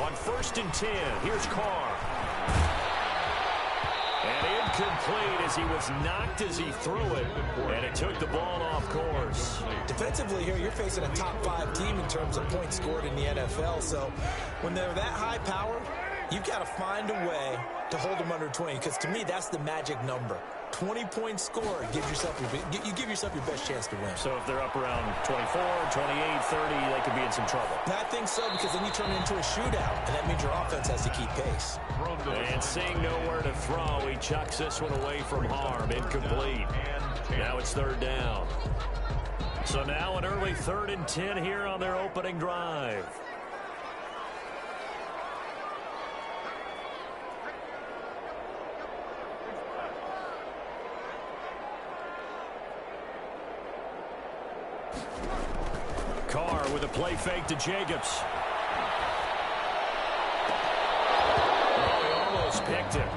On 1st and 10, here's Carr. And incomplete as he was knocked as he threw it. And it took the ball off course. Defensively here, you're facing a top-5 team in terms of points scored in the NFL. So when they're that high power, you've got to find a way to hold them under 20. Because to me, that's the magic number. 20 points scored, you give yourself your best chance to win. So if they're up around 24, 28, 30, they could be in some trouble. I think so, because then you turn it into a shootout, and that means your offense has to keep pace. And seeing nowhere to throw, he chucks this one away from harm. Incomplete. Now it's 3rd down. So now an early 3rd and 10 here on their opening drive. Carr with a play fake to Jacobs. Oh, he almost picked it.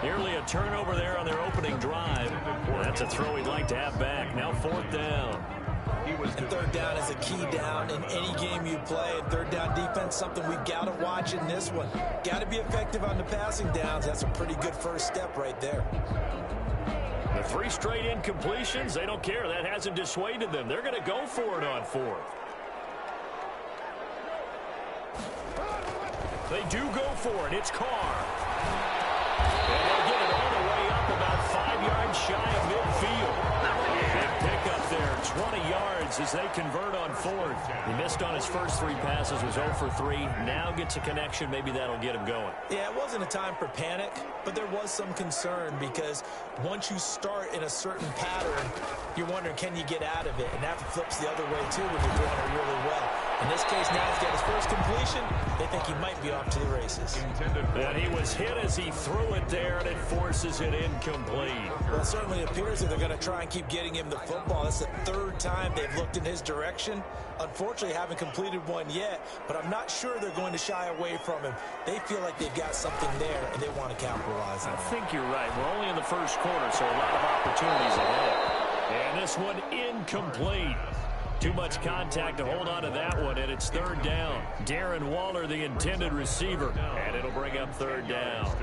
Nearly a turnover there on their opening drive. That's a throw he'd like to have back. Now 4th down. And 3rd down is a key down in any game you play. And 3rd down defense, something we've got to watch in this one. Got to be effective on the passing downs. That's a pretty good first step right there. The 3 straight incompletions, they don't care. That hasn't dissuaded them. They're going to go for it on 4th. They do go for it. It's Carr. And they'll get it all the way up about 5 yards shy of midfield. Big pickup there, 20 yards as they convert on 4th. He missed on his first 3 passes, was 0 for 3. Now gets a connection. Maybe that'll get him going. Yeah, it wasn't a time for panic, but there was some concern because once you start in a certain pattern, you're wondering, can you get out of it? And that flips the other way, too, when you're doing it really well. In this case, now he's got his first completion. They think he might be off to the races. And he was hit as he threw it there, and it forces it incomplete. Well, it certainly appears that they're going to try and keep getting him the football. That's the 3rd time they've looked in his direction. Unfortunately, haven't completed one yet, but I'm not sure they're going to shy away from him. They feel like they've got something there, and they want to capitalize on it. I think you're right. We're only in the 1st quarter, so a lot of opportunities ahead. And this one incomplete. Too much contact to hold on to that one, and it's 3rd down. Darren Waller, the intended receiver, and it'll bring up 3rd down.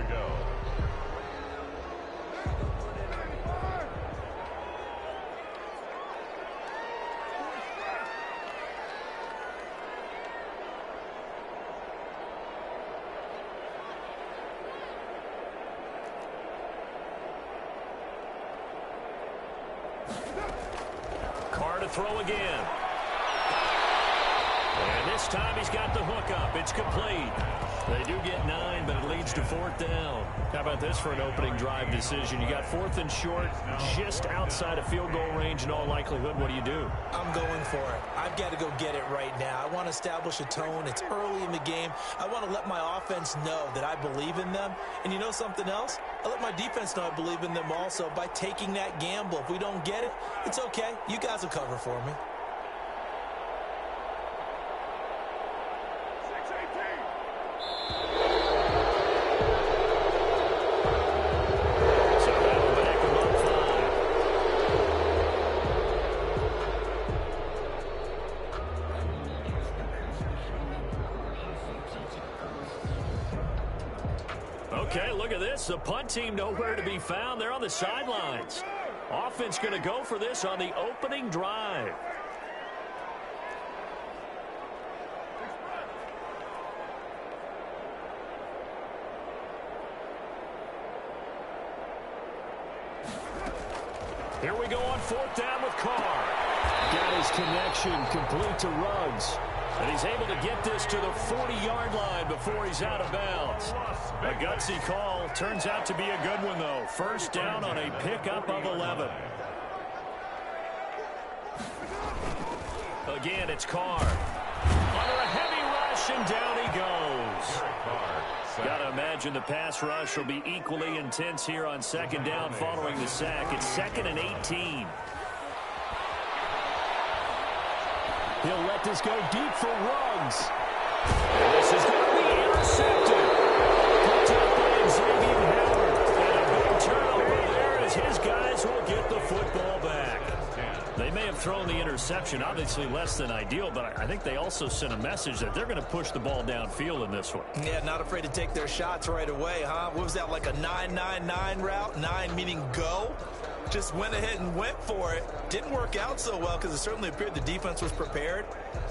Carr to throw again. And this time he's got the hook up. It's complete. They do get 9, but it leads to 4th down. How about this for an opening drive decision? You got 4th and short, just outside of field goal range in all likelihood. What do you do? I'm going for it. I've got to go get it right now. I want to establish a tone. It's early in the game. I want to let my offense know that I believe in them. And you know something else? I let my defense know I believe in them also by taking that gamble. If we don't get it, it's okay. You guys will cover for me. Okay, look at this. The punt team nowhere to be found. They're on the sidelines. Offense going to go for this on the opening drive. Here we go on 4th down with Carr. Got his connection complete to Ruggs. And he's able to get this to the 40-yard line before he's out of bounds. A gutsy call. Turns out to be a good one, though. 1st down on a pickup of 11. Again, it's Carr. Under a heavy rush, and down he goes. Got to imagine the pass rush will be equally intense here on 2nd down following the sack. It's 2nd and 18. He'll let this go deep for Ruggs. And this is going to be intercepted. Picked up by Xavier Howard. And a big turnover there as his guys will get the football back. They may have thrown the interception, obviously less than ideal, but I think they also sent a message that they're going to push the ball downfield in this one. Yeah, not afraid to take their shots right away, huh? What was that, like a 9-9-9 route? 9 meaning go? Just went ahead and went for it. Didn't work out so well because it certainly appeared the defense was prepared.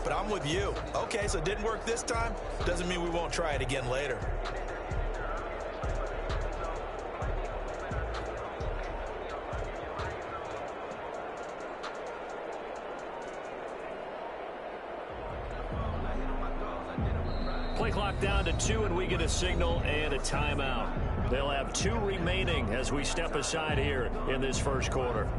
But I'm with you. Okay, so it didn't work this time. Doesn't mean we won't try it again later. Play clock down to 2, and we get a signal and a timeout. They'll have 2 remaining as we step aside here in this first quarter.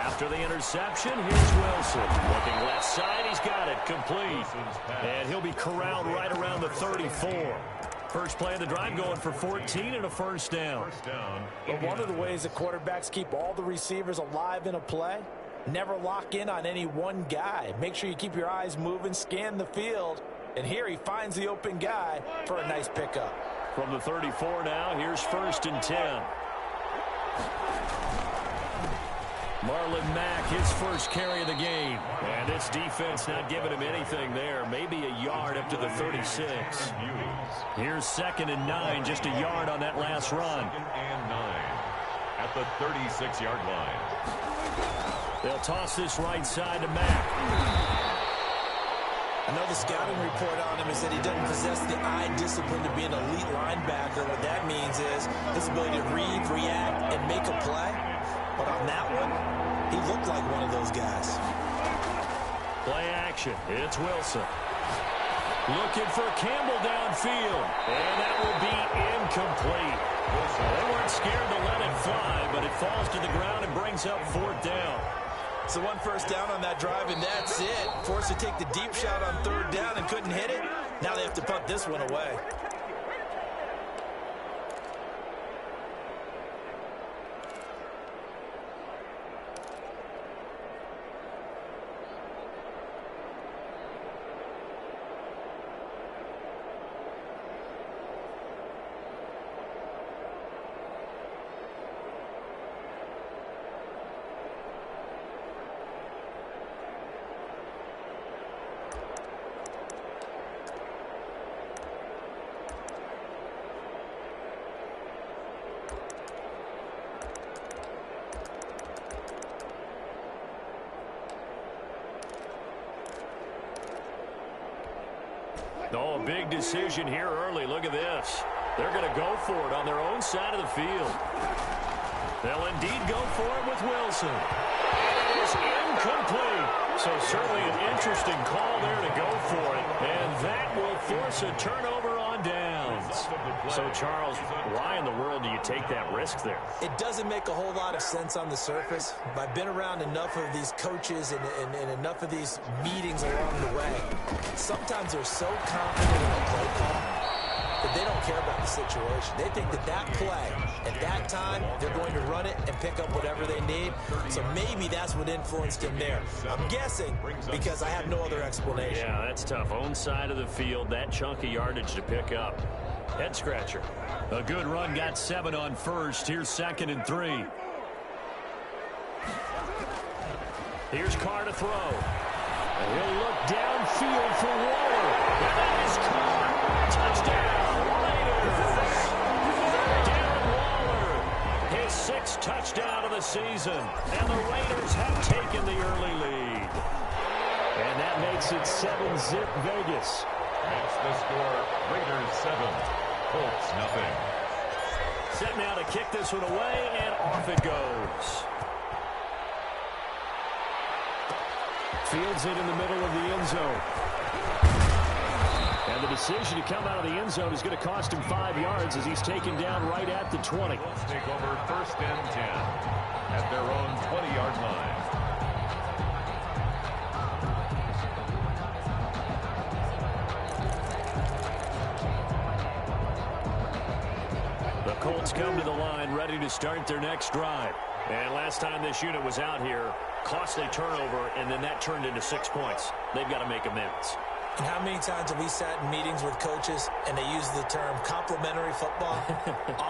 After the interception, here's Wilson. Looking left side, he's got it, complete. And he'll be corralled right around the 34. First play of the drive going for 14 and a first down. But one of the ways that quarterbacks keep all the receivers alive in a play, never lock in on any one guy. Make sure you keep your eyes moving, scan the field. And here he finds the open guy for a nice pickup. From the 34 now, here's 1st and 10. Marlon Mack, his first carry of the game. And this defense not giving him anything there. Maybe a yard up to the 36. Here's 2nd and 9, just a yard on that last run. 2nd and 9 at the 36-yard line. They'll toss this right side to Mack. I know the scouting report on him is that he doesn't possess the eye discipline to be an elite linebacker. What that means is his ability to read, react, and make a play. But on that one, he looked like one of those guys. Play action. It's Wilson. Looking for Campbell downfield. And that will be incomplete. They weren't scared to let it fly, but it falls to the ground and brings up 4th down. So 1 first down on that drive, and that's it. Forced to take the deep shot on 3rd down and couldn't hit it. Now they have to punt this one away. Oh, a big decision here early. Look at this. They're going to go for it on their own side of the field. They'll indeed go for it with Wilson. It is incomplete. So certainly an interesting call there to go for it. And that will force a turnover on downs. So, Charles, why in the world do you take that risk there? It doesn't make a whole lot of sense on the surface. I've been around enough of these coaches and enough of these meetings along the way. Sometimes they're so confident in a play call that they don't care about the situation. They think that that play, at that time, they're going to run it and pick up whatever they need. So maybe that's what influenced him there. I'm guessing because I have no other explanation. Yeah, that's tough. Own side of the field, that chunk of yardage to pick up. Head scratcher. A good run, got 7 on 1st. Here's 2nd and 3. Here's Carr to throw. He'll look downfield for Waller. And that is caught. Touchdown, Raiders. Darren Waller, his 6th touchdown of the season. And the Raiders have taken the early lead. And that makes it 7-zip Vegas. That's the score. Raiders 7, Colts nothing. Set now to kick this one away, and off it goes. Fields it in the middle of the end zone. And the decision to come out of the end zone is going to cost him 5 yards as he's taken down right at the 20. Let's take over 1st and 10 at their own 20-yard line. Colts come to the line ready to start their next drive. And last time this unit was out here, costly turnover, and then that turned into 6 points. They've got to make amends. And how many times have we sat in meetings with coaches and they use the term complementary football?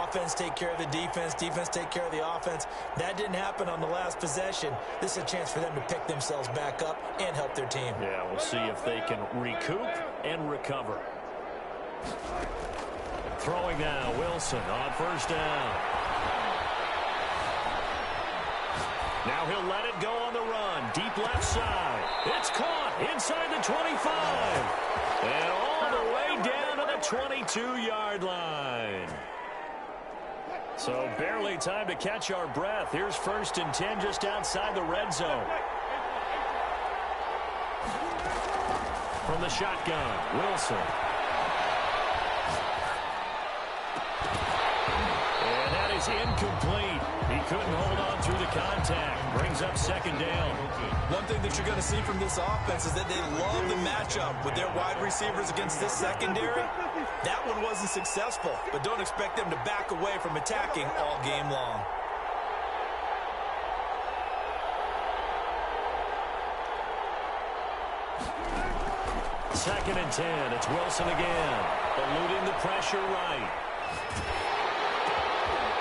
Offense take care of the defense, defense take care of the offense. That didn't happen on the last possession. This is a chance for them to pick themselves back up and help their team. Yeah, we'll see if they can recoup and recover. Throwing now, Wilson on first down. Now he'll let it go on the run. Deep left side. It's caught inside the 25. And all the way down to the 22-yard line. So barely time to catch our breath. Here's 1st and 10 just outside the red zone. From the shotgun, Wilson. And that is incomplete. He couldn't hold on through the contact. Brings up 2nd down. One thing that you're going to see from this offense is that they love the matchup with their wide receivers against this secondary. That one wasn't successful, but don't expect them to back away from attacking all game long. Second and 10. It's Wilson again. Eluding the pressure right.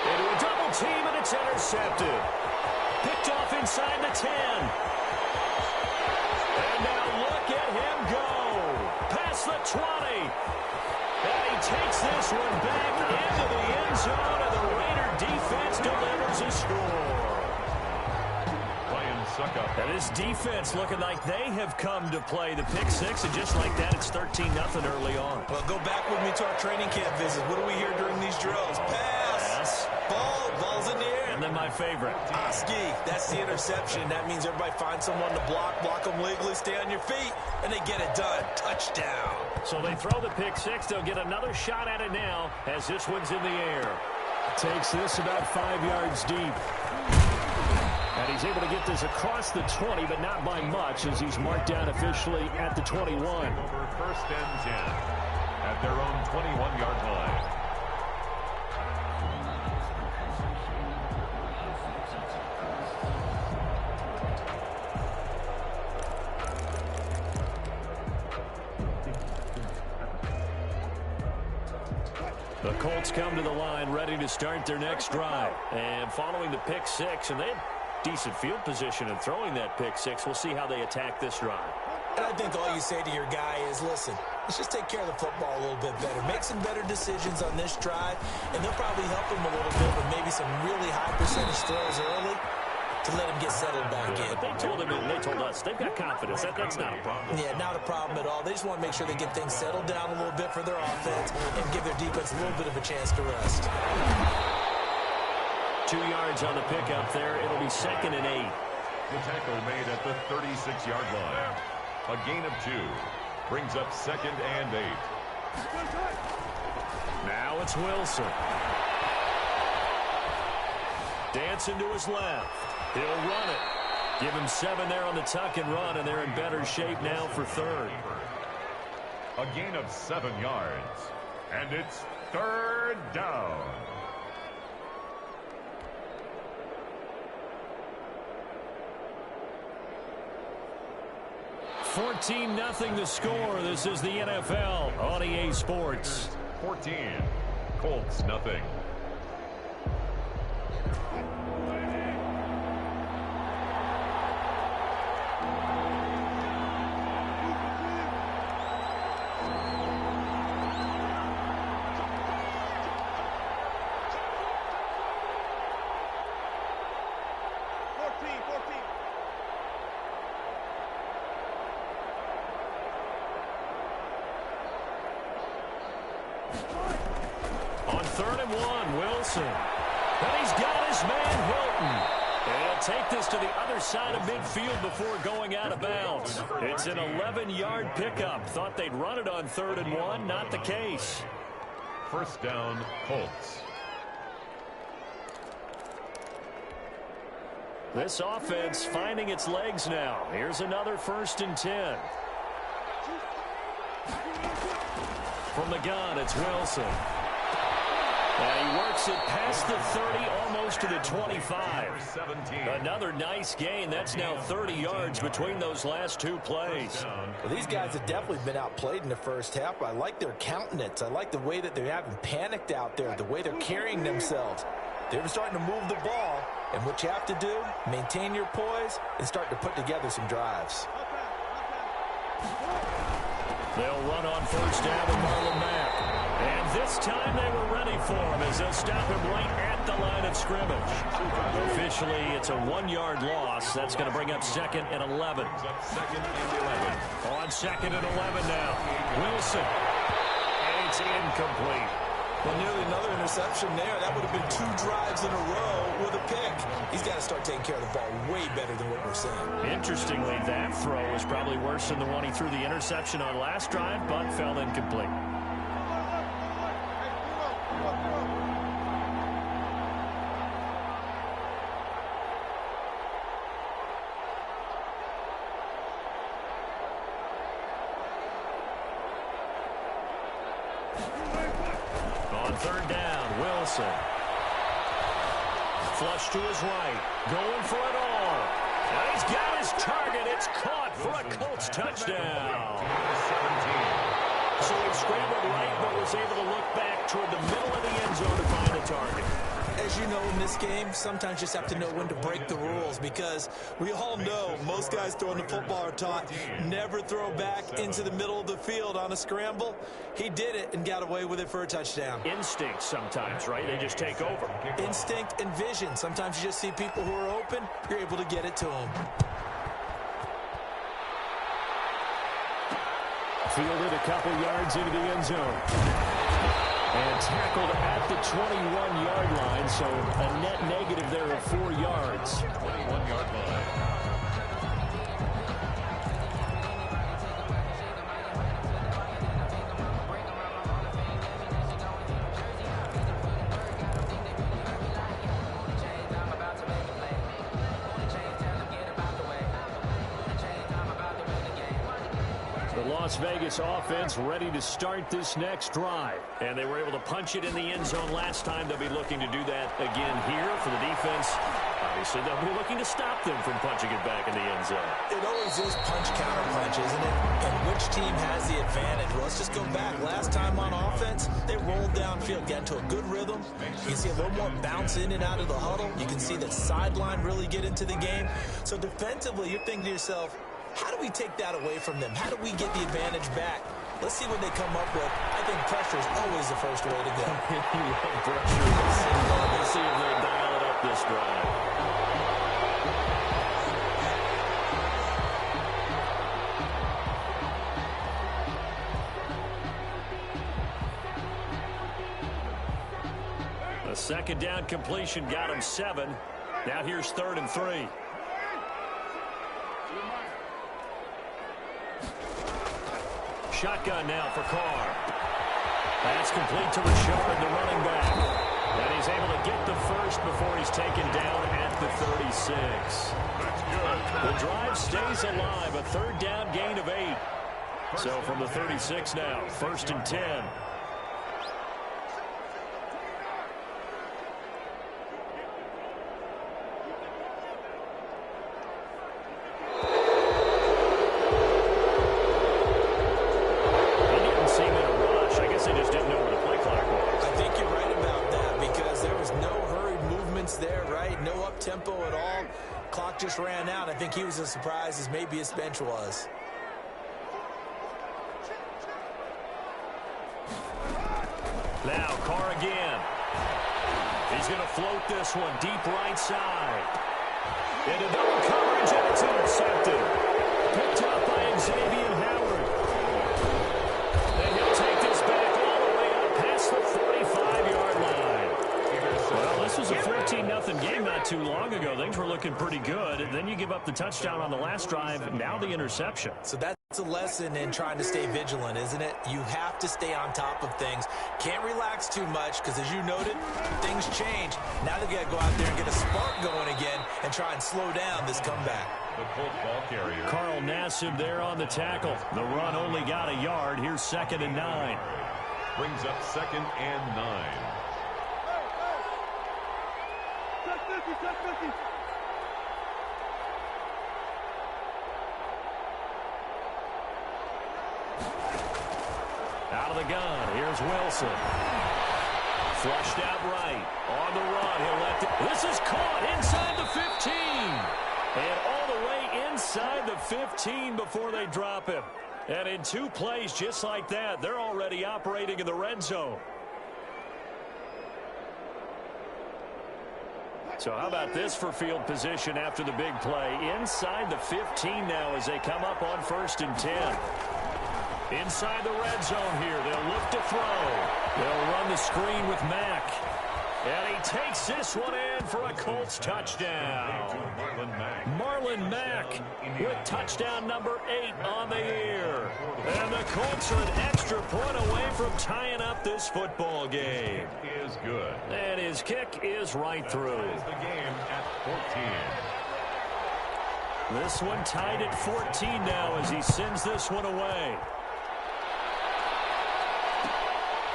Into a double team, and it's intercepted. Picked off inside the 10. And now look at him go. Past the 20. And he takes this one back into the end zone, and the Raider defense delivers a score. And his defense looking like they have come to play the pick six, and just like that, it's 13-0 early on. Well, go back with me to our training camp visits. What do we hear during these drills? Pass. Ball's in the air. And then my favorite. Oski, that's the interception. That means everybody finds someone to block them legally, stay on your feet, and they get it done. Touchdown. So they throw the pick six. They'll get another shot at it now as this one's in the air. Takes this about 5 yards deep. And he's able to get this across the 20, but not by much, as he's marked down officially at the 21. Over 1st and 10 at their own 21-yard line. The Colts come to the line ready to start their next drive. And following the pick six, and they had decent field position in throwing that pick six. We'll see how they attack this drive. And I think all you say to your guy is, listen, let's just take care of the football a little bit better. Make some better decisions on this drive, and they'll probably help him a little bit with maybe some really high percentage throws early to let him get settled back in. They told him, and they told us, they've got confidence. That's not a problem. Yeah, not a problem at all. They just want to make sure they get things settled down a little bit for their offense and give their defense a little bit of a chance to rest. 2 yards on the pickup there. It'll be 2nd and 8. The tackle made at the 36-yard line. A gain of 2. Brings up 2nd and 8. Now it's Wilson. Dancing to his left. He'll run it. Give him 7 there on the tuck and run, and they're in better shape now for 3rd. A gain of 7 yards. And it's 3rd down. 14-0 the score. This is the NFL on EA Sports. 14. Colts, nothing. On 3rd and 1, Wilson. And he's got his man Hilton. And he'll take this to the other side of midfield before going out of bounds. It's an 11-yard pickup. Thought they'd run it on 3rd and 1. Not the case. 1st down, Colts. This offense finding its legs now. Here's another 1st and 10. From the gun, it's Wilson. He works it past the 30, almost to the 25. Another nice gain. That's now 30 yards between those last two plays. Well, these guys have definitely been outplayed in the first half. I like their countenance. I like the way that they haven't panicked out there, the way they're carrying themselves. They're starting to move the ball, and what you have to do, maintain your poise and start to put together some drives. They'll run on first down with Marlon Mack. And this time they were ready for him as they'll stop him right at the line of scrimmage. Officially, it's a 1-yard loss. That's going to bring up 2nd and 11. On 2nd and 11 now. Wilson. And it's incomplete. Well, nearly another interception there. That would have been 2 drives in a row with a pick. He's got to start taking care of the ball way better than what we're seeing. Interestingly, that throw was probably worse than the one he threw the interception on last drive, but fell incomplete. On 3rd down, Wilson. Flush to his right. Going for it all. And he's got his target. It's caught for a Colts touchdown. So he scrambled right, but was able to look back toward the middle of the end zone to find the target. As you know, in this game, sometimes you just have to know when to break the rules, because we all know most guys throwing the football are taught never throw back into the middle of the field on a scramble. He did it and got away with it for a touchdown. Instinct sometimes, right? They just take over. Instinct and vision. Sometimes you just see people who are open, you're able to get it to them. Fielded a couple yards into the end zone. And tackled at the 21-yard line, so a net negative there of 4 yards. 21-yard line. Las Vegas offense ready to start this next drive. And they were able to punch it in the end zone last time. They'll be looking to do that again here for the defense. Obviously, they'll be looking to stop them from punching it back in the end zone. It always is punch-counter-punch, isn't it? And which team has the advantage? Well, let's just go back. Last time on offense, they rolled downfield, got into a good rhythm. You can see a little more bounce in and out of the huddle. You can see the sideline really get into the game. So defensively, you're thinking to yourself, how do we take that away from them? How do we get the advantage back? Let's see what they come up with. I think pressure is always the first way to go. You love pressure. Let's see if they'll dial it up this drive. A 2nd down completion got him 7. Now here's 3rd and 3. Shotgun now for Carr. That's complete to Richard, the running back. And he's able to get the first before he's taken down at the 36. The drive stays alive. A 3rd down gain of 8. So from the 36 now, 1st and 10. Tempo at all. Clock just ran out. I think he was as surprised as maybe his bench was. Now Carr again. He's going to float this one deep right side. Into double coverage, and it's intercepted. Picked up by Xavier Howard. And he'll take this back all the way up past the 45-yard line. Well, this was a 14-0 game not too long ago. Things were looking pretty good. And then you give up the touchdown on the last drive. Now the interception. So that's a lesson in trying to stay vigilant, isn't it? You have to stay on top of things. Can't relax too much because, as you noted, things change. Now they've got to go out there and get a spark going again and try and slow down this comeback. The Colts ball carrier. Carl Nassib there on the tackle. The run only got a yard. Here's 2nd and 9. Brings up 2nd and 9. Out of the gun, here's Wilson. Flushed out right. On the run, he'll let it. This is caught inside the 15. And all the way inside the 15 before they drop him. And in 2 plays just like that, they're already operating in the red zone. So how about this for field position after the big play? Inside the 15 now as they come up on 1st and 10. Inside the red zone here. They'll look to throw. They'll run the screen with Mack. And he takes this one in for a Colts touchdown. Marlon Mack with touchdown number 8 on the year. And the Colts are an extra point away from tying up this football game. Is good. And his kick is right through. The game at 14. This one tied at 14 now as he sends this one away.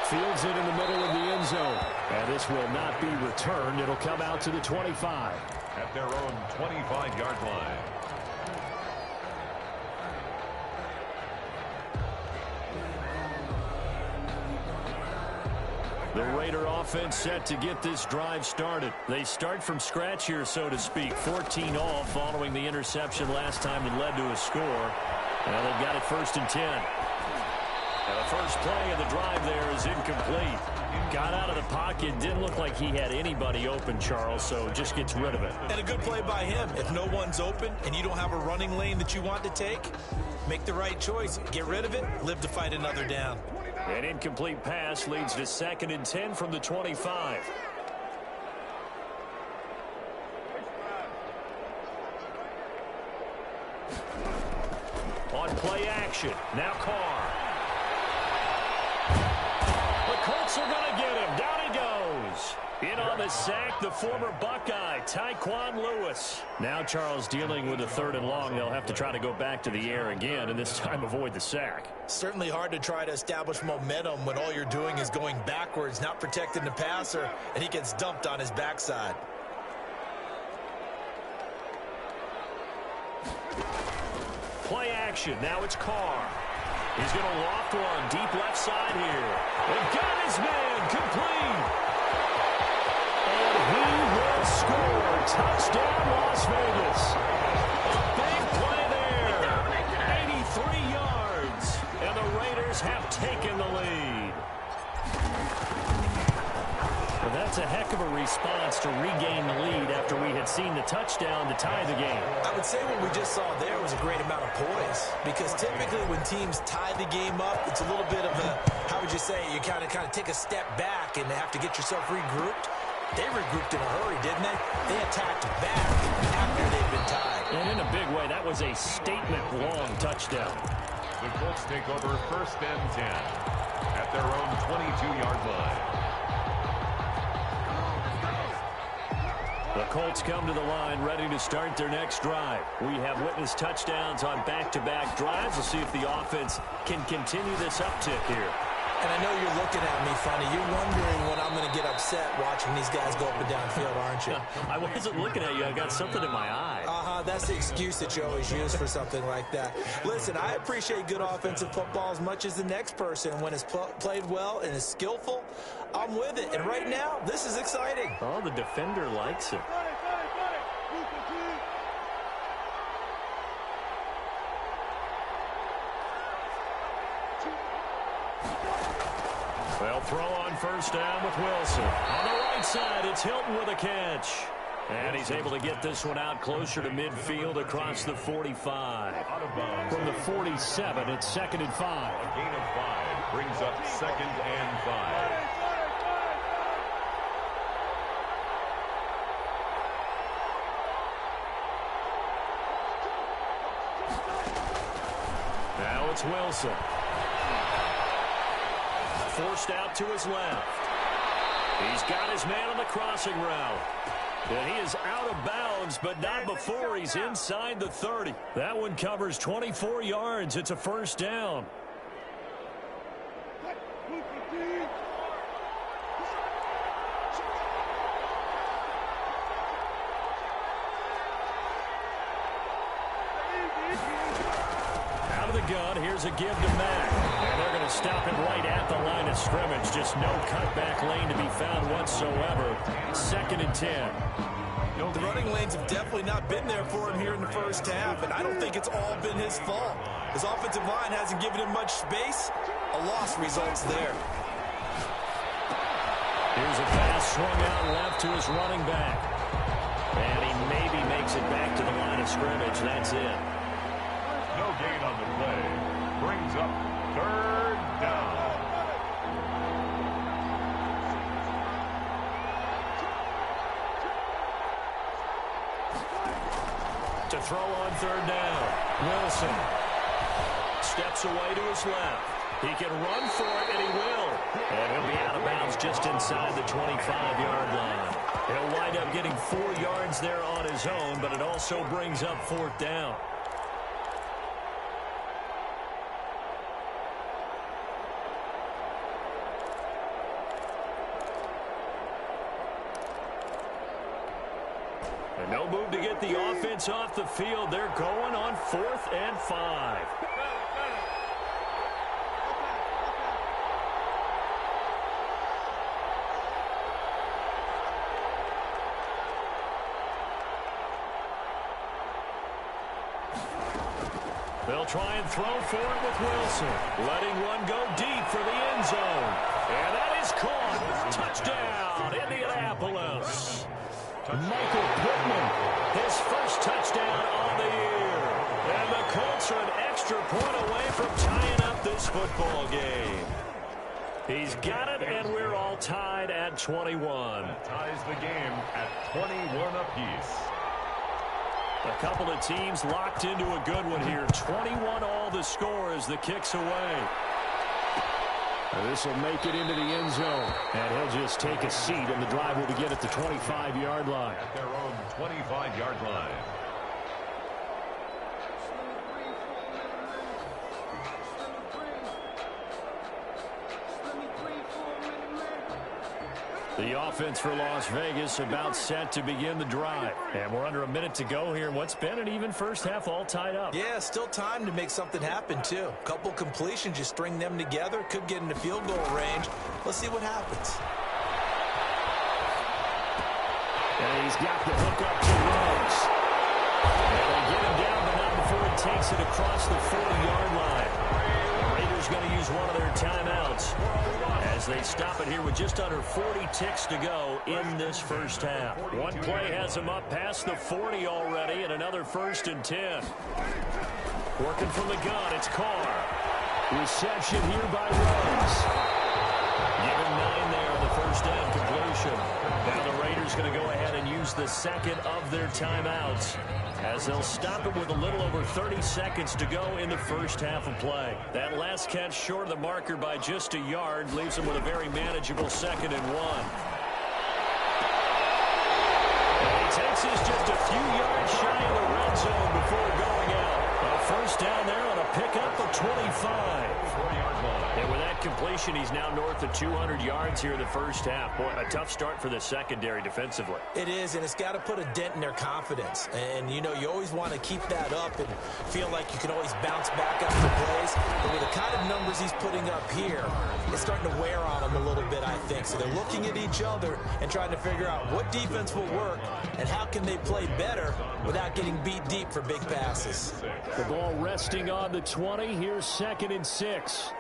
Fields it in the middle of the end zone. And this will not be returned. It'll come out to the 25. At their own 25-yard line. The Raider offense set to get this drive started. They start from scratch here, so to speak. 14 all following the interception last time that led to a score. Now they've got it 1st and 10. And the first play of the drive there is incomplete. Got out of the pocket. Didn't look like he had anybody open, Charles, so just gets rid of it. And a good play by him. If no one's open and you don't have a running lane that you want to take, make the right choice. Get rid of it. Live to fight another down. An incomplete pass leads to 2nd and 10 from the 25. On play action. Now Carr. The Colts are going to get him. Down he goes. In on the sack, the former Buckeye, Tyquan Lewis. Now Charles dealing with a 3rd and long. They'll have to try to go back to the air again, and this time avoid the sack. Certainly hard to try to establish momentum when all you're doing is going backwards, not protecting the passer, and he gets dumped on his backside. Play action. Now it's Carr. He's going to loft one deep left side here. And got his man complete. And he will score. Touchdown, Las Vegas. Big play there. 83 yards. And the Raiders have taken the lead. Well, that's a heck of a response to regain the lead after we had seen the touchdown to tie the game. I would say what we just saw there was a great amount of poise, because typically when teams tie the game up, it's a little bit of a, how would you say, you kind of take a step back and have to get yourself regrouped. They regrouped in a hurry, didn't they? They attacked back after they'd been tied. And in a big way, that was a statement-long touchdown. The Colts take over 1st and 10 at their own 22-yard line. The Colts come to the line ready to start their next drive. We have witnessed touchdowns on back-to-back drives. We'll see if the offense can continue this uptick here. And I know you're looking at me funny. You're wondering when I'm going to get upset watching these guys go up and down field, aren't you? I wasn't looking at you. I got something in my eye. That's the excuse that you always use for something like that. Listen, I appreciate good offensive football as much as the next person. When it's played well and is skillful, I'm with it. And right now, this is exciting. Oh, the defender likes it. They'll throw on 1st down with Wilson. On the right side, it's Hilton with a catch. And he's able to get this one out closer to midfield across the 45. From the 47, it's 2nd and 5. A gain of 5 brings up 2nd and 5. Now it's Wilson. Forced out to his left. He's got his man on the crossing route. And he is out of bounds, but not before he's inside the 30. That one covers 24 yards. It's a 1st down. gun. Here's a give to Mack. And they're going to stop it right at the line of scrimmage. Just no cutback lane to be found whatsoever. 2nd and 10. The running lanes have definitely not been there for him here in the first half, and I don't think it's all been his fault. His offensive line hasn't given him much space. A loss results there. Here's a pass swung out left to his running back. And he maybe makes it back to the line of scrimmage. That's it. No gain on the play. Brings up 3rd down. To throw on 3rd down. Wilson steps away to his left. He can run for it, and he will. And he'll be out of bounds just inside the 25-yard line. He'll wind up getting 4 yards there on his own, but it also brings up 4th down. And no move to get the offense off the field. They're going on 4th and 5. They'll try and throw for it with Wilson. Letting one go deep for the end zone. And that is caught. Touchdown, Indianapolis. Michael Pittman, his first touchdown on the year. And the Colts are an extra point away from tying up this football game. He's got it, and we're all tied at 21. Ties the game at 21 apiece. A couple of teams locked into a good one here. 21 all the score as the kick's away. This will make it into the end zone. And he'll just take a seat, and the drive will begin at the 25-yard line. At their own 25-yard line. The offense for Las Vegas about set to begin the drive. And we're under a minute to go here in what's been an even first half, all tied up. Yeah, still time to make something happen, too. A couple completions, you string them together, could get into field goal range. Let's see what happens. And he's got the hook up to Rose. And they get him down, but not before he takes it across the 40-yard line. The Raiders going to use one of their timeouts as they stop it here with just under 40 ticks to go in this first half. One play has them up past the 40 already, and another 1st and 10. Working from the gun, it's Carr. Reception here by Rose. Give him 9 there on the first down completion. Now the Raiders going to go ahead and use the second of their timeouts as they'll stop it with a little over 30 seconds to go in the first half of play. That last catch short of the marker by just a yard leaves them with a very manageable 2nd and 1. And he takes us just a few yards shy of the red zone before going out. A first down there on a pickup of 25. 40-yard line. And with that completion, he's now north of 200 yards here in the first half. Boy, a tough start for the secondary defensively. It is, and it's got to put a dent in their confidence. And, you know, you always want to keep that up and feel like you can always bounce back after plays. But with the kind of numbers he's putting up here, it's starting to wear on them a little bit, I think. So they're looking at each other and trying to figure out what defense will work and how can they play better without getting beat deep for big passes. The ball resting on the 20. Here's 2nd and 6.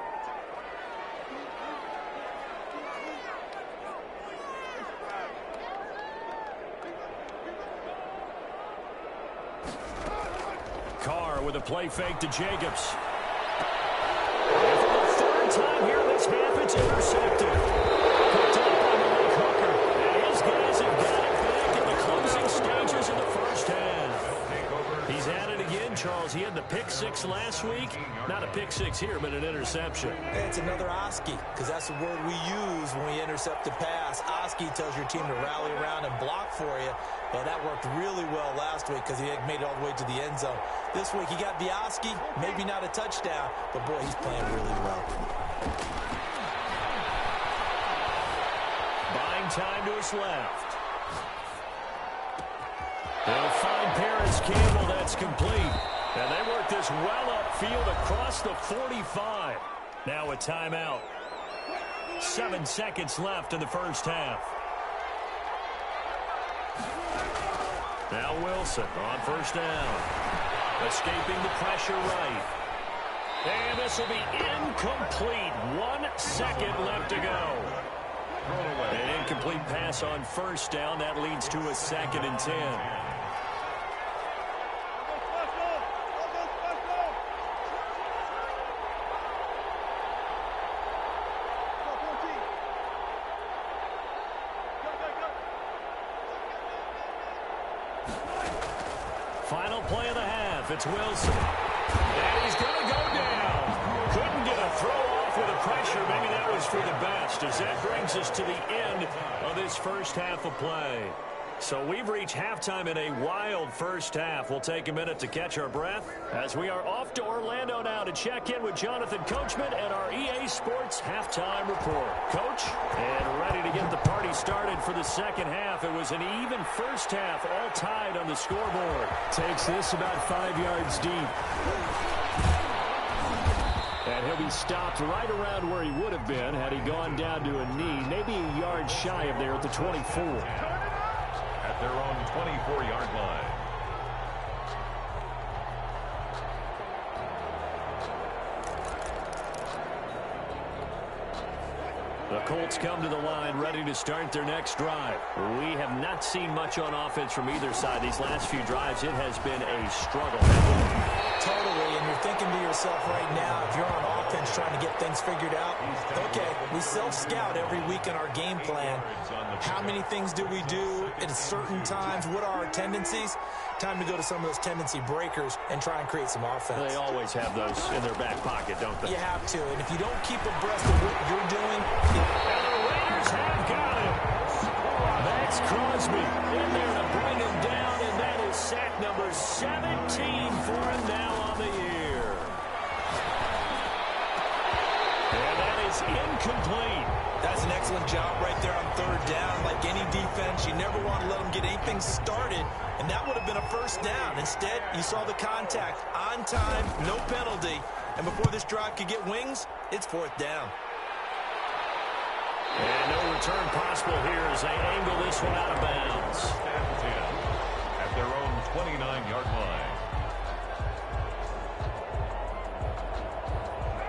Carr with a play fake to Jacobs. And for the 3rd time here this half, it's intercepted. Picked up by Malik Hooker. And his guys have got it back in the closing stages of the first half. He's at it again, Charles. He had the pick 6 last week. Not a pick 6 here, but an interception. It's another Oski, because that's the word we use when we intercept a pass. Oski tells your team to rally around and block for you. Well, that worked really well last week because he had made it all the way to the end zone. This week he got the Oski, maybe not a touchdown, but boy, he's playing really well. Buying time to his left. They'll find Paris Campbell. That's complete. And they work this well midfield across the 45. Now a timeout. 7 seconds left in the first half. Now Wilson on first down. Escaping the pressure right. And this will be incomplete. 1 second left to go. An incomplete pass on first down. That leads to a 2nd and 10. Final play of the half. It's Wilson. And he's going to go down. Couldn't get a throw off with the pressure. Maybe that was for the best, as that brings us to the end of this first half of play. So we've reached halftime in a wild first half. We'll take a minute to catch our breath as we are off to Orlando now to check in with Jonathan Coachman and our EA Sports halftime report. Coach, and ready to get the party started for the second half. It was an even first half, all tied on the scoreboard. Takes this about 5 yards deep. And he'll be stopped right around where he would have been had he gone down to a knee, maybe a yard shy of there at the 24. At their own 24-yard line. The Colts come to the line ready to start their next drive. We have not seen much on offense from either side. These last few drives, it has been a struggle. Totally, and you're thinking to yourself right now, if you're on offense trying to get things figured out, okay, we self-scout every week in our game plan. How many things do we do at certain times? What are our tendencies? Time to go to some of those tendency breakers and try and create some offense. They always have those in their back pocket, don't they? You have to, and if you don't keep abreast of what you're doing... And the Raiders have got him. Max Crosby in there to bring him down, and that is sack number 17 for him now on the year. And that is incomplete. That's an excellent job right there on third down. Like any defense, you never want to let them get anything started, and that would have been a first down. Instead, you saw the contact on time, no penalty, and before this drive could get wings, it's fourth down. And no return possible here as they angle this one out of bounds. At their own 29-yard line.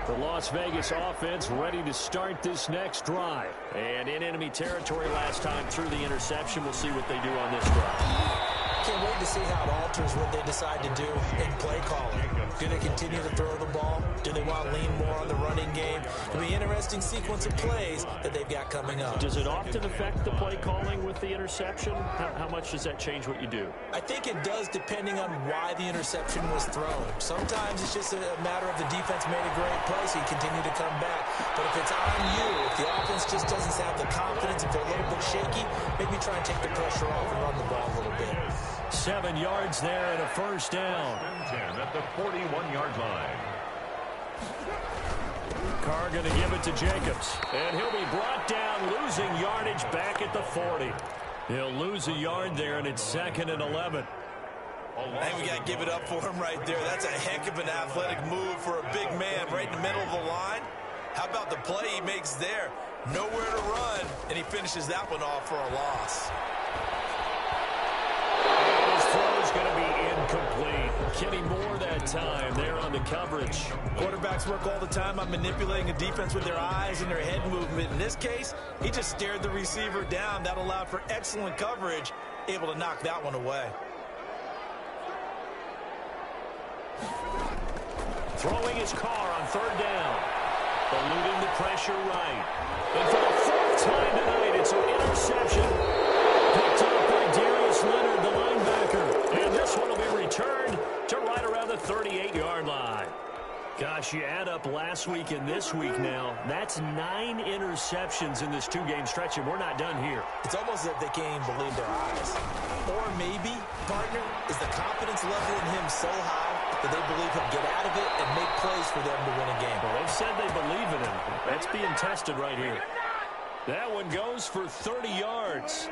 The Las Vegas offense ready to start this next drive. And in enemy territory last time through the interception. We'll see what they do on this drive. Can't wait to see how it alters what they decide to do in play calling. Do they continue to throw the ball? Do they want to lean more on the running game? It'll be an interesting sequence of plays that they've got coming up. Does it often affect the play calling with the interception? How much does that change what you do? I think it does, depending on why the interception was thrown. Sometimes it's just a matter of the defense made a great play, so you continue to come back. But if it's on you, if the offense just doesn't have the confidence, if they're a little bit shaky, maybe try and take the pressure off and run the ball a little bit. 7 yards there and a first down. 10 at the 41-yard line. Carr going to give it to Jacobs. And he'll be brought down, losing yardage back at the 40. He'll lose a yard there, and it's 2nd and 11. I think we got to give it up for him right there. That's a heck of an athletic move for a big man right in the middle of the line. How about the play he makes there? Nowhere to run, and he finishes that one off for a loss. His throw is going to be incomplete. Kenny Moore that time there on the coverage. Quarterbacks work all the time on manipulating a defense with their eyes and their head movement. In this case, he just stared the receiver down. That allowed for excellent coverage, able to knock that one away. Throwing his Carr on third down. Eluding the pressure right. And for the 4th time tonight, it's an interception. Picked up by Darius Leonard, the linebacker. And this one will be returned to right around the 38-yard line. Gosh, you add up last week and this week now, that's 9 interceptions in this 2-game stretch, and we're not done here. It's almost as if they can't even believe their eyes. Or maybe, partner, is the confidence level in him so high that they believe he'll get out of it and make plays for them to win a game. Well, they've said they believe in him. That's being tested right here. That one goes for 30 yards.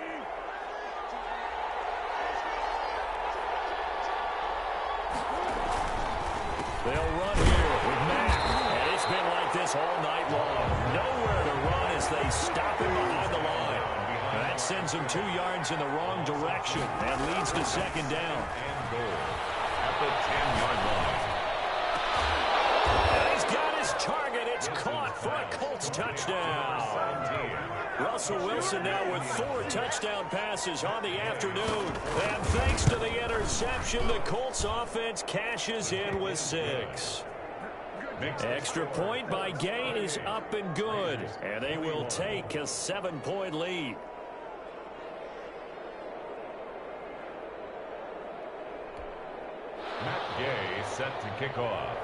They'll run here with Mack. And it's been like this all night long. Nowhere to run as they stop him behind the line. That sends him 2 yards in the wrong direction and leads to second down. And goal at the 10-yard line. And he's got his target. It's caught for a Colts touchdown. Russell Wilson now with 4 touchdown passes on the afternoon. And thanks to the interception, the Colts offense cashes in with 6. Extra point by Gay is up and good. And they will take a 7-point lead. Matt Gay set to kick off.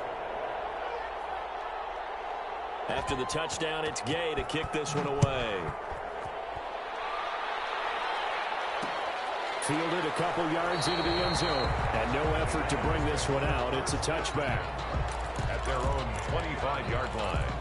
After the touchdown, it's Gay to kick this one away. Fielded a couple yards into the end zone. And no effort to bring this one out. It's a touchback. At their own 25-yard line.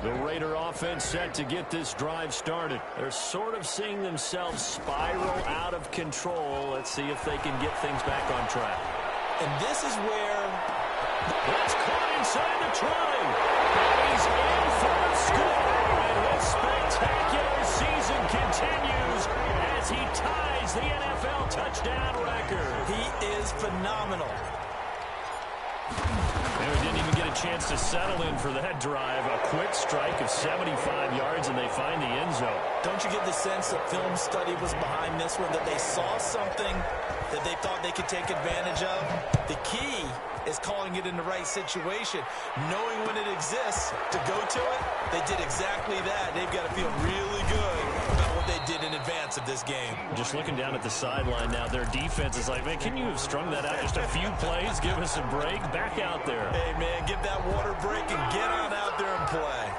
The Raider offense set to get this drive started. They're sort of seeing themselves spiral out of control. Let's see if they can get things back on track. And this is where... That's caught inside the 20. And he's in for the score. And his spectacular season continues as he ties the NFL touchdown record. He is phenomenal. And we didn't even get a chance to settle in for that drive. A quick strike of 75 yards, and they find the end zone. Don't you get the sense that film study was behind this one, that they saw something that they thought they could take advantage of? The key is calling it in the right situation, knowing when it exists to go to it. They did exactly that. They've got to feel really good about what they did in advance of this game. Just looking down at the sideline now, their defense is like, man, can you have strung that out just a few plays? Give us a break. Back out there. Hey, man, give that water break and get on out there and play.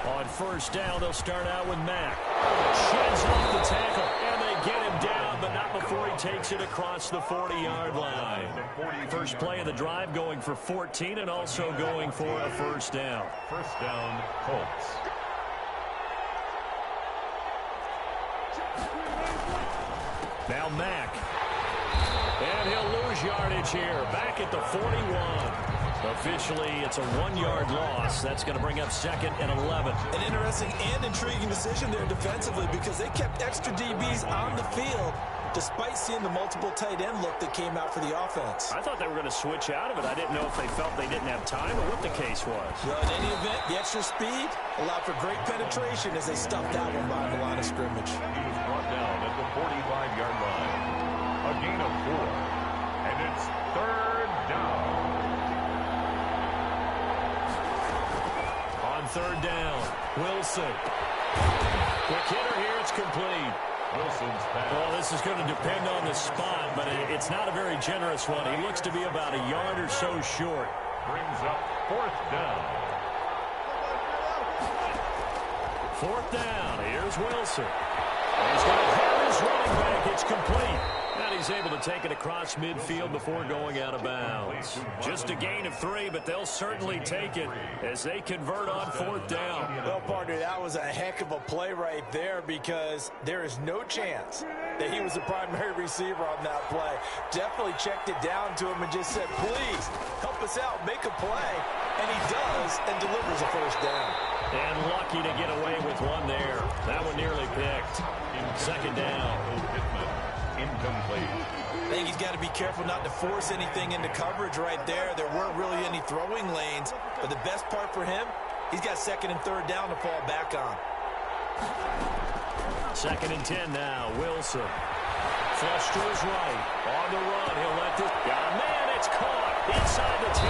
On first down, they'll start out with Mack. Sheds off the tackle, and they get him down, but not before he takes it across the 40-yard line. First play of the drive going for 14 and also going for a first down. First down, Colts. Now Mack. And he'll lose yardage here, back at the 41. Officially, it's a 1-yard loss. That's going to bring up second and 11. An interesting and intriguing decision there defensively because they kept extra DBs on the field despite seeing the multiple tight end look that came out for the offense. I thought they were going to switch out of it. I didn't know if they felt they didn't have time or what the case was. Well, in any event, the extra speed allowed for great penetration as they stuffed that one behind the line of scrimmage. He was brought down at the 45-yard line. A gain of 4. And it's third down. On third down, Wilson. Quick hitter here, it's complete. Wilson's pass. Well, this is going to depend on the spot, but it's not a very generous one. He looks to be about a yard or so short. Brings up fourth down. Fourth down, here's Wilson. He's going to have his running back. It's complete. And he's able to take it across midfield before going out of bounds. Just a gain of 3, but they'll certainly take it as they convert on fourth down. Well, partner, that was a heck of a play right there because there is no chance that he was the primary receiver on that play. Definitely checked it down to him and just said, please, help us out, make a play. And he does and delivers a first down. And lucky to get away with one there. That one nearly picked. Second down. Incomplete. I think he's got to be careful not to force anything into coverage right there. There weren't really any throwing lanes. But the best part for him, he's got second and third down to fall back on. Second and 10 now. Wilson. Flush to his right. On the run. He'll let this. Man, it's caught inside the 10.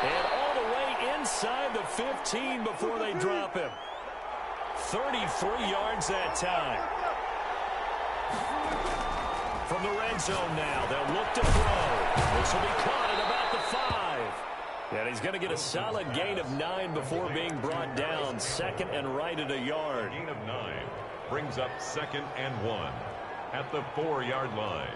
And all the way inside the 15 before they drop him. 33 yards that time. From the red zone now, they'll look to throw. This will be caught at about the 5. And he's going to get a solid gain of 9 before being brought down. Second and right at a yard. Gain of 9 brings up second and 1 at the 4-yard line.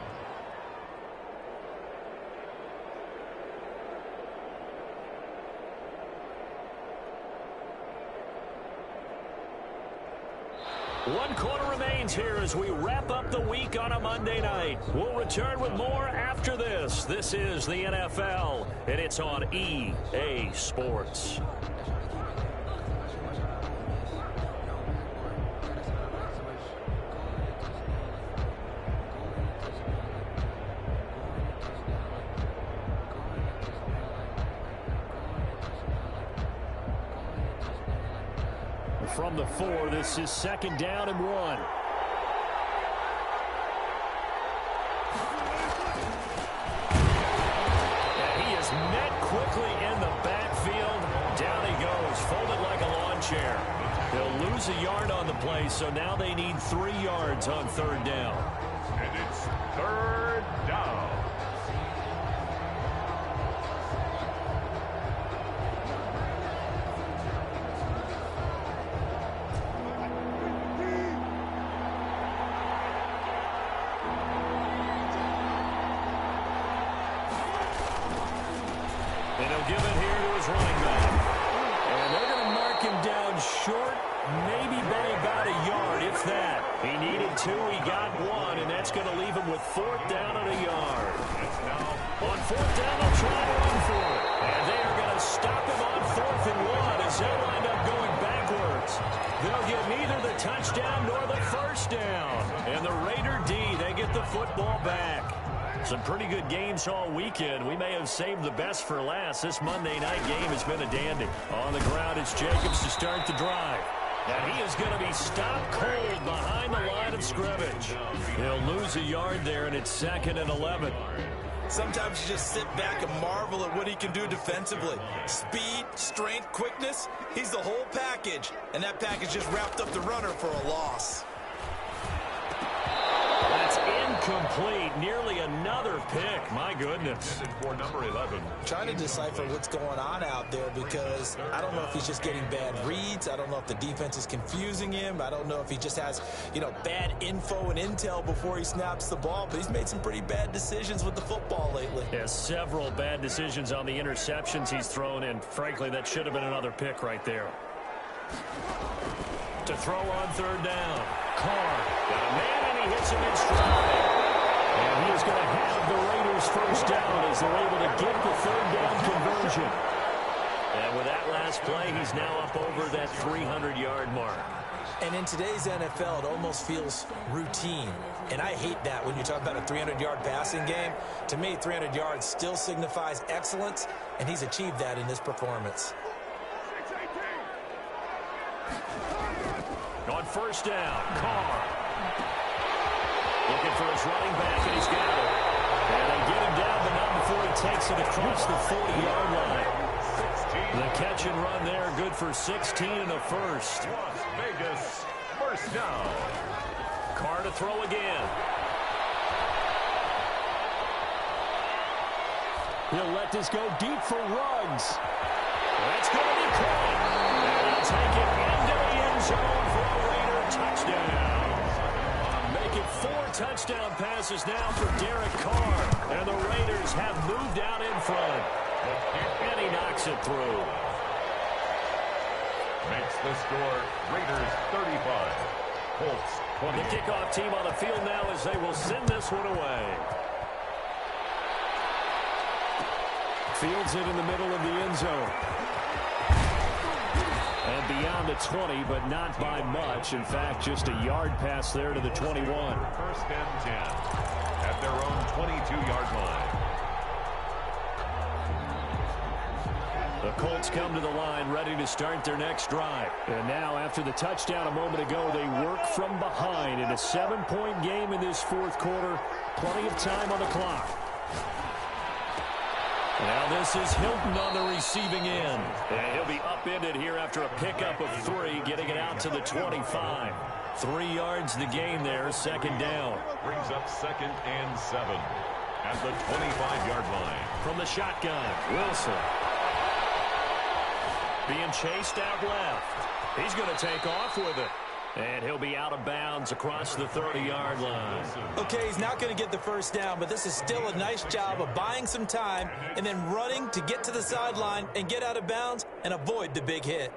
One quarter remains here as we wrap up the week on a Monday night. We'll return with more after this. This is the NFL, and it's on EA Sports. From the 4, this is 2nd down and 1. And he is met quickly in the backfield. Down he goes, folded like a lawn chair. They'll lose a yard on the play, so now they need 3 yards on 3rd down. And it's 3rd down. And he'll give it here to his running back. And they're going to mark him down short, maybe by about a yard, if that. He needed 2, he got 1, and that's going to leave him with 4th down and a yard. On 4th down, they'll try to run for it. And they are going to stop him on 4th and 1 as they'll wind up going backwards. They'll get neither the touchdown nor the 1st down. And the Raider D, they get the football back. Some pretty good games all weekend. We may have saved the best for last. This Monday night game has been a dandy. On the ground, it's Jacobs to start the drive. And he is going to be stopped cold behind the line of scrimmage. He'll lose a yard there, and it's 2nd and 11. Sometimes you just sit back and marvel at what he can do defensively. Speed, strength, quickness, he's the whole package. And that package just wrapped up the runner for a loss. That's incomplete. Nearly another pick. My goodness. For number 11. Trying to decipher what's going on out there because I don't know if he's just getting bad reads. I don't know if the defense is confusing him. I don't know if he just has, bad info and intel before he snaps the ball. But he's made some pretty bad decisions with the football lately. Yeah, several bad decisions on the interceptions he's thrown in. Frankly, that should have been another pick right there. To throw on 3rd down. Carr got a man, and he hits him in stride. And he is going to have the Raiders 1st down as they're able to get the 3rd down conversion. And with that last play, he's now up over that 300-yard mark. And in today's NFL, it almost feels routine. And I hate that when you talk about a 300-yard passing game. To me, 300 yards still signifies excellence, and he's achieved that in this performance. On 1st down, Carr. Looking for his running back, and he's got it. And they get him down, but not before he takes it across the 40-yard line. The catch and run there, good for 16 and a first. Las Vegas, 1st down. Carr to throw again. He'll let this go deep for Ruggs. That's going to be caught. And he'll take it into the end zone for a Raider touchdown. Making 4 touchdown passes now for Derek Carr. And the Raiders have moved out in front. And he knocks it through. Makes the score Raiders 35. Colts 20. The kickoff team on the field now as they will send this one away. Fields it in the middle of the end zone. And beyond the 20, but not by much. In fact, just a yard pass there to the 21. 1st and 10 at their own 22-yard line. The Colts come to the line ready to start their next drive. And now, after the touchdown a moment ago, they work from behind in a 7-point game in this 4th quarter. Plenty of time on the clock. Now this is Hilton on the receiving end. And he'll be upended here after a pickup of 3, getting it out to the 25. 3 yards the gain there, 2nd down. Brings up 2nd and 7 at the 25-yard line. From the shotgun, Wilson. Being chased out left. He's going to take off with it. And he'll be out of bounds across the 30-yard line. Okay, he's not going to get the 1st down, but this is still a nice job of buying some time and then running to get to the sideline and get out of bounds and avoid the big hit.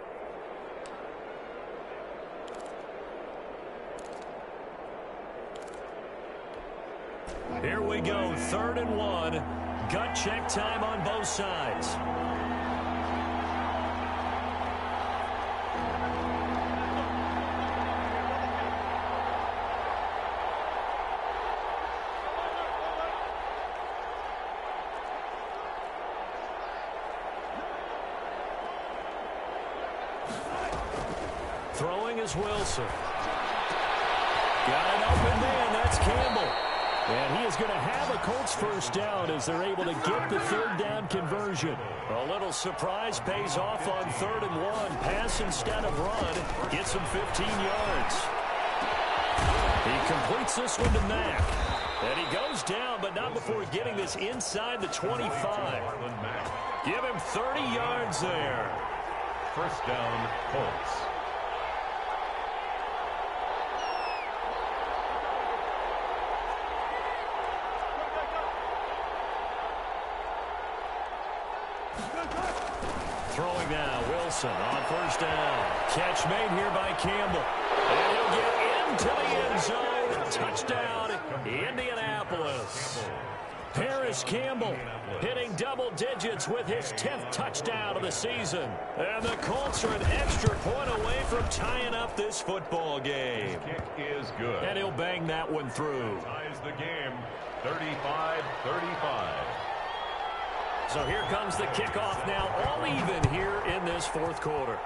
Here we go, 3rd and 1. Gut check time on both sides. Throwing is Wilson. Got an open man. That's Campbell. And he is going to have a Colts first down as they're able to get the 3rd down conversion. A little surprise pays off on 3rd and 1. Pass instead of run. Gets him 15 yards. He completes this one to Mack. And he goes down, but not before getting this inside the 25. Give him 30 yards there. First down, Colts. Throwing now, Wilson on first down. Catch made here by Campbell. And he'll get into the end zone. Touchdown, Indianapolis. Paris Campbell hitting double digits with his 10th touchdown of the season. And the Colts are an extra point away from tying up this football game. Kick is good. And he'll bang that one through. Ties the game, 35-35. So here comes the kickoff now, all even here in this 4th quarter.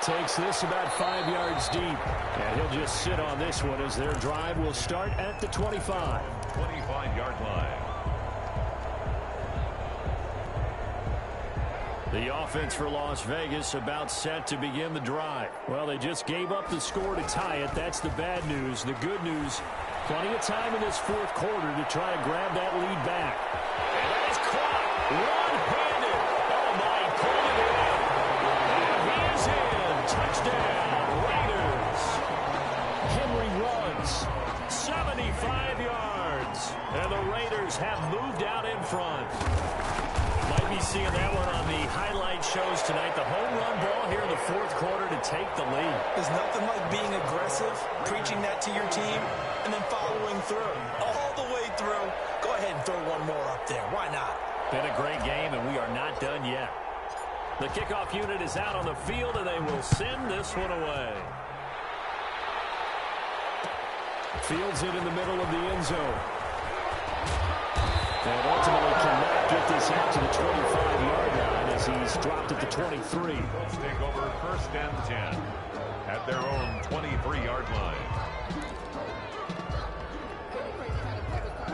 Takes this about 5 yards deep. And he'll just sit on this one as their drive will start at the 25. 25-yard line. The offense for Las Vegas about set to begin the drive. Well, they just gave up the score to tie it. That's the bad news. The good news, plenty of time in this 4th quarter to try to grab that lead back. And that is caught one-handed. Oh, my, pulled it in. And he is in. Touchdown, Raiders. Henry runs 75 yards. And the Raiders have moved out in front. Might be seeing that one on the highlight shows tonight. The home run ball here in the 4th quarter to take the lead. There's nothing like being aggressive, preaching that to your team, and then following through. All the way through. Go ahead and throw one more up there. Why not? Been a great game, and we are not done yet. The kickoff unit is out on the field, and they will send this one away. Fields it in the middle of the end zone. And ultimately cannot get this out to the 25-yard line as he's dropped at the 23. Let's take over 1st and 10 at their own 23-yard line.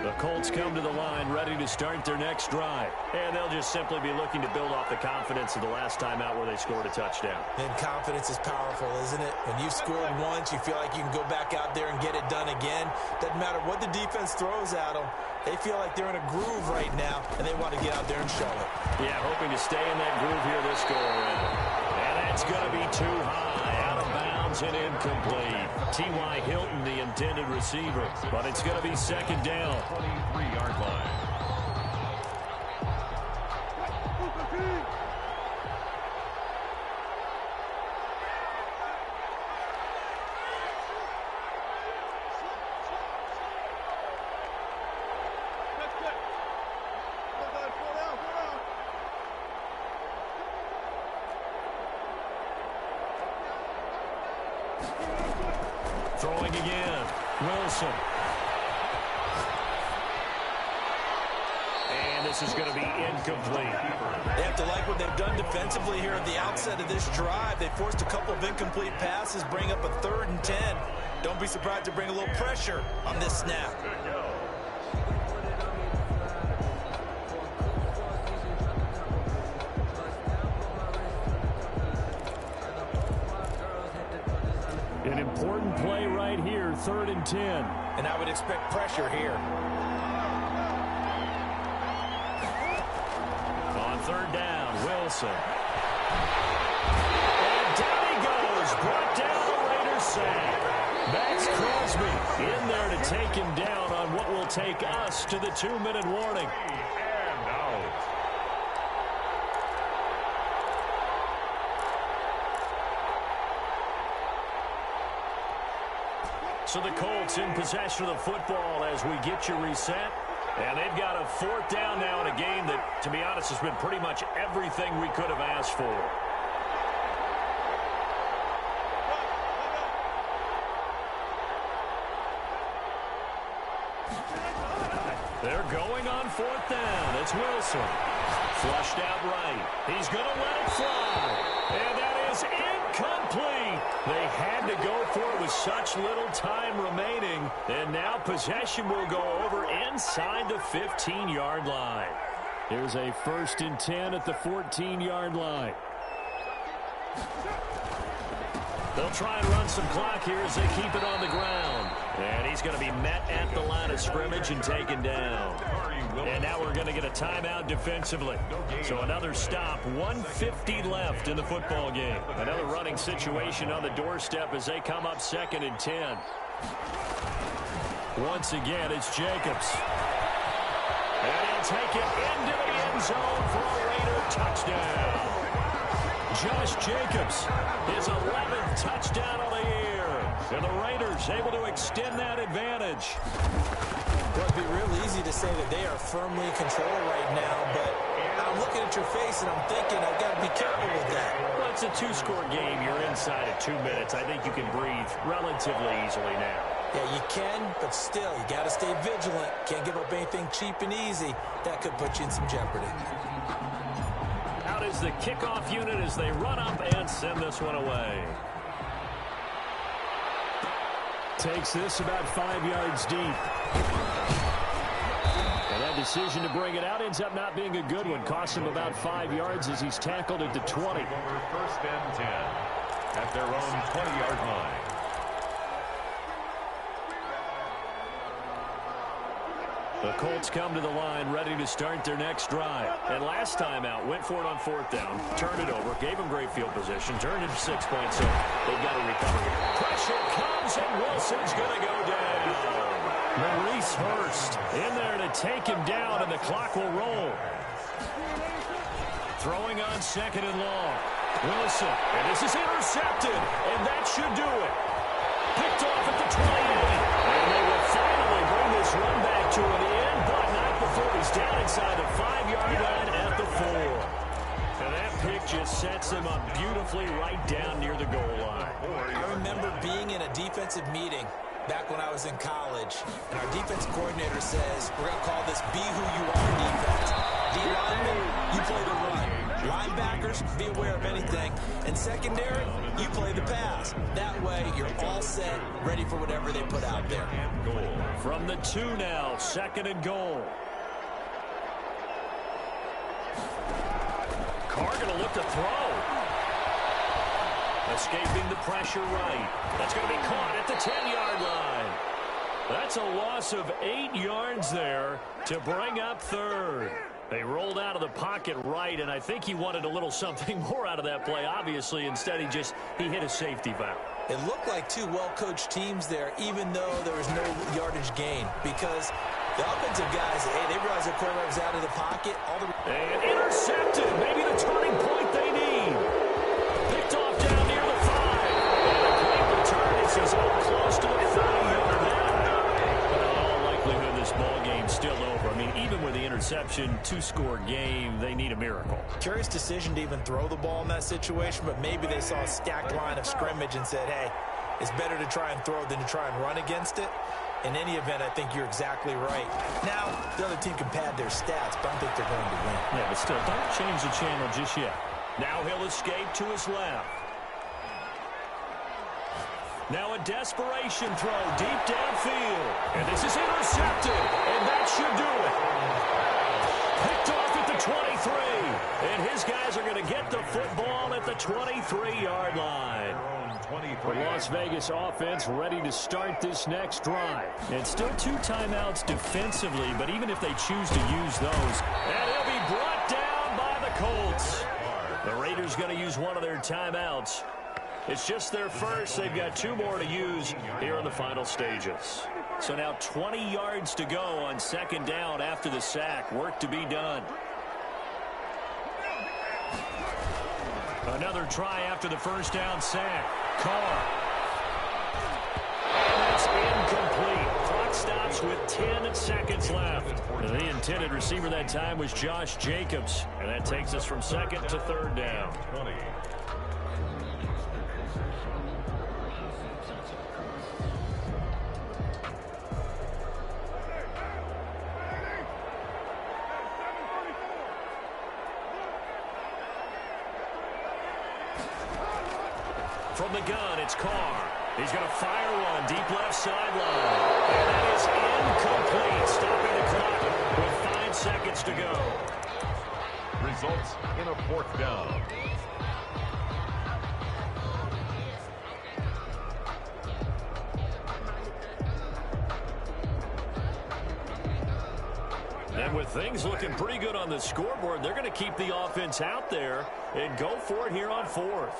The Colts come to the line ready to start their next drive. And they'll just simply be looking to build off the confidence of the last time out where they scored a touchdown. And confidence is powerful, isn't it? When you've scored once, you feel like you can go back out there and get it done again. Doesn't matter what the defense throws at them. They feel like they're in a groove right now, and they want to get out there and show it. Yeah, hoping to stay in that groove here this go-around. And that's going to be too high. Out of bounds and incomplete. T.Y. Hilton, the intended receiver. But it's going to be 2nd down. 23-yard line. Throwing again. Wilson. And this is going to be incomplete. They have to like what they've done defensively here at the outset of this drive. They forced a couple of incomplete passes, bring up a 3rd and 10. Don't be surprised to bring a little pressure on this snap. An important play right here, 3rd and 10. And I would expect pressure here. On 3rd down, Wilson. And down he goes. Brought down the Raiders sack. Max Crosby in there to take him down on what will take us to the 2-minute warning. And out. So the Colts in possession of the football as we get you reset. And they've got a 4th down now in a game that, to be honest, has been pretty much everything we could have asked for. They're going on 4th down. It's Wilson. Flushed out right. He's going to let it fly. And that is incomplete. They had to go for it with such little time remaining. And now possession will go over inside the 15-yard line. Here's a 1st and 10 at the 14-yard line. They'll try and run some clock here as they keep it on the ground. And he's going to be met at the line of scrimmage and taken down. And now we're going to get a timeout defensively. So another stop, 1:50 left in the football game. Another running situation on the doorstep as they come up 2nd and 10. Once again, it's Jacobs. And he'll take it into the end zone for a Raider touchdown. Josh Jacobs, his 11th touchdown of the year. And the Raiders able to extend that advantage. Well, it'd be real easy to say that they are firmly in control right now, but I'm looking at your face and I'm thinking I've got to be careful with that. Well, it's a 2-score game. You're inside of 2 minutes. I think you can breathe relatively easily now. Yeah, you can, but still, you got to stay vigilant. Can't give up anything cheap and easy. That could put you in some jeopardy. Out is the kickoff unit as they run up and send this one away. Takes this about 5 yards deep. And that decision to bring it out ends up not being a good one. Costs him about 5 yards as he's tackled at the 20. 1st and 10 at their own 20-yard line. The Colts come to the line ready to start their next drive. And last time out, went for it on 4th down, turned it over, gave them great field position, turned into 6 points. So they've got to recover here. Pressure comes, and Wilson's going to go down. Maurice Hurst in there to take him down, and the clock will roll. Throwing on 2nd and long. Wilson, and this is intercepted, and that should do it. Picked off at the 28. And they will finally bring this run back to an end, but not before he's down inside the 5-yard line at the 4. And that pick just sets them up beautifully right down near the goal line. I remember being in a defensive meeting back when I was in college, and our defense coordinator says, we're going to call this Be Who You Are defense. D-lineman, you play the run. Linebackers, be aware of anything. And secondary, you play the pass. That way, you're all set, ready for whatever they put out there. From the 2 now, 2nd and goal. Carr going to look to throw. Escaping the pressure right. That's going to be caught at the 10-yard line. That's a loss of 8 yards there to bring up 3rd. They rolled out of the pocket right, and I think he wanted a little something more out of that play, obviously. Instead, he hit a safety valve. It looked like 2 well-coached teams there, even though there was no yardage gain, because the offensive guys, hey, they realized their quarterback was out of the pocket. And intercepted. Maybe the turning point they need. Picked off down near the 5. And a great return as he's up close to the 30-yard line. But in all likelihood, this ball game's still over. I mean, even with the interception, 2-score game, they need a miracle. Curious decision to even throw the ball in that situation, but maybe they saw a stacked line of scrimmage and said, hey, it's better to try and throw than to try and run against it. In any event, I think you're exactly right. Now, the other team can pad their stats, but I don't think they're going to win. Yeah, but still, don't change the channel just yet. Now he'll escape to his left. Now a desperation throw deep downfield. And this is intercepted, and that should do it. Picked off at the 23. And his guys are going to get the football at the 23-yard line. The Las Vegas offense ready to start this next drive. And still 2 timeouts defensively, but even if they choose to use those, and he'll be brought down by the Colts. The Raiders going to use one of their timeouts. It's just their first. They've got 2 more to use here in the final stages. So now 20 yards to go on 2nd down after the sack. Work to be done. Another try after the 1st down sack. Carr. And that's points with 10 seconds left. And the intended receiver that time was Josh Jacobs. And that takes us from second to third down. 20. From the gun, it's Carr. He's going to fire one deep left sideline. And that is incomplete, stopping the clock with 5 seconds to go. Results in a 4th down. And with things looking pretty good on the scoreboard, they're going to keep the offense out there and go for it here on 4th.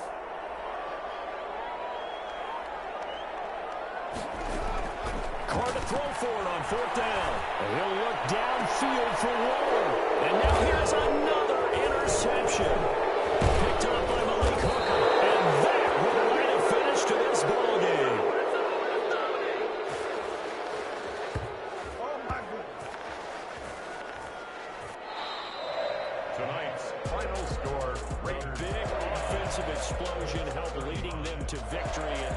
Carr to throw for it on 4th down. And he'll look downfield for Ward. And now here's another interception. Picked up by Malik Hooker. And that will write a finish to this ball game. Tonight's final score, Raiders. A big offensive explosion helped leading them to victory. And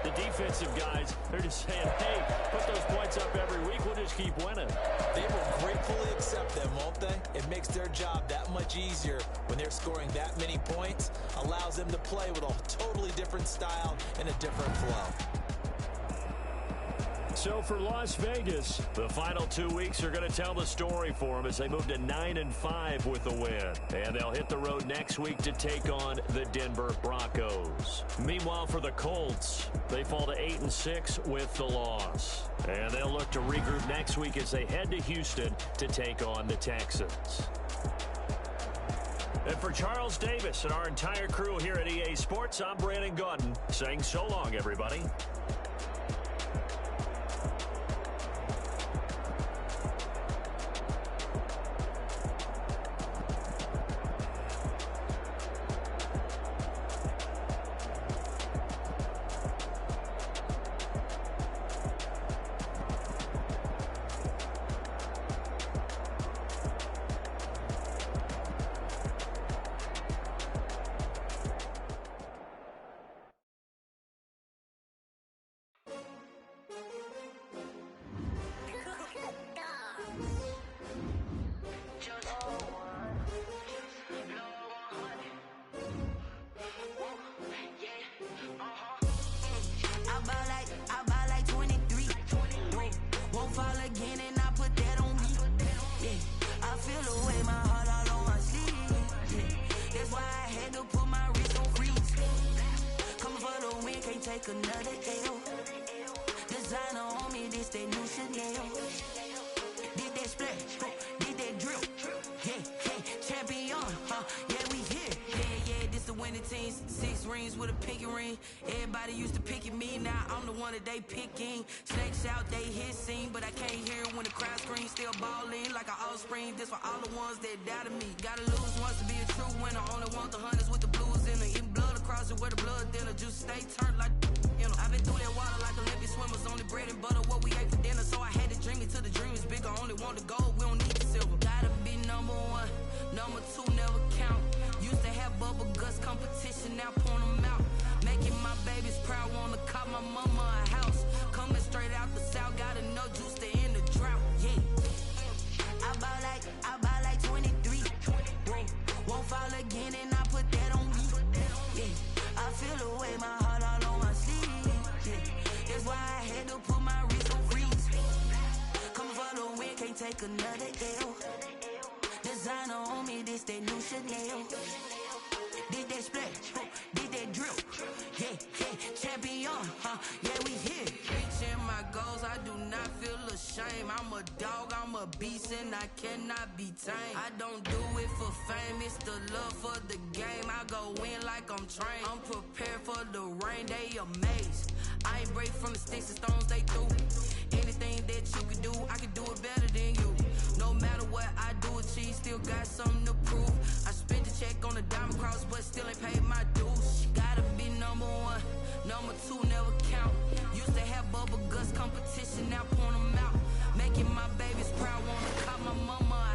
the defensive guys, they're just saying, hey, put those points up every week. We'll just keep winning. They will gratefully accept them, won't they? It makes their job that much easier when they're scoring that many points. Allows them to play with a totally different style and a different flow. So for Las Vegas, the final 2 weeks are going to tell the story for them as they move to 9-5 with a win. And they'll hit the road next week to take on the Denver Broncos. Meanwhile, for the Colts, they fall to 8-6 with the loss. And they'll look to regroup next week as they head to Houston to take on the Texans. And for Charles Davis and our entire crew here at EA Sports, I'm Brandon Gaudin saying so long, everybody. Another L. Designer on me, this that new Chanel. Did that splash, did that drill. Yeah, champion, yeah, we here. Yeah, this the winning team. 6 rings with a pinky ring. Everybody used to pick at me, now I'm the one that they picking. Snakes out, they hissing, but I can't hear when the crowd screams. Still balling like an offspring. This for all the ones that doubted me. Gotta lose once to be a true winner. Only want the hunters with the blues in it. Eating blood across it where the blood dinner. Juice stay turned like. I've been through that water like Olympic swimmers. Only bread and butter, what we ate for dinner. So I had to dream it till the dream is bigger. Only want the gold, we don't need the silver. Gotta be number 1, number 2 never count. Used to have bubble guts competition, now point them out. Making my babies proud, wanna call my mama a house. Coming straight out the south, gotta know juice to end the drought. Yeah, I buy like 23. Won't fall again and I put that on me. Yeah, I feel the way my heart all on my sleeve. That's why I had to put my wrist on freeze. Coming for the win, can't take another L. Designer on me, this that new Chanel. Did that splash, did that drill. Yeah, champion, yeah, we here. Reaching my goals, I do not feel ashamed. I'm a dog, I'm a beast, and I cannot be tamed. I don't do it for fame, it's the love for the game. I go in like I'm trained. I'm prepared for the rain, they amazed. I ain't break from the sticks and stones they threw. Anything that you can do, I can do it better than you. No matter what I do, achieve, still got something to prove. I spent the check on a diamond cross, but still ain't paid my dues. Gotta be number 1, Number 2 never count. Used to have bubble guts competition, now point them out. Making my babies proud, wanna call my mama a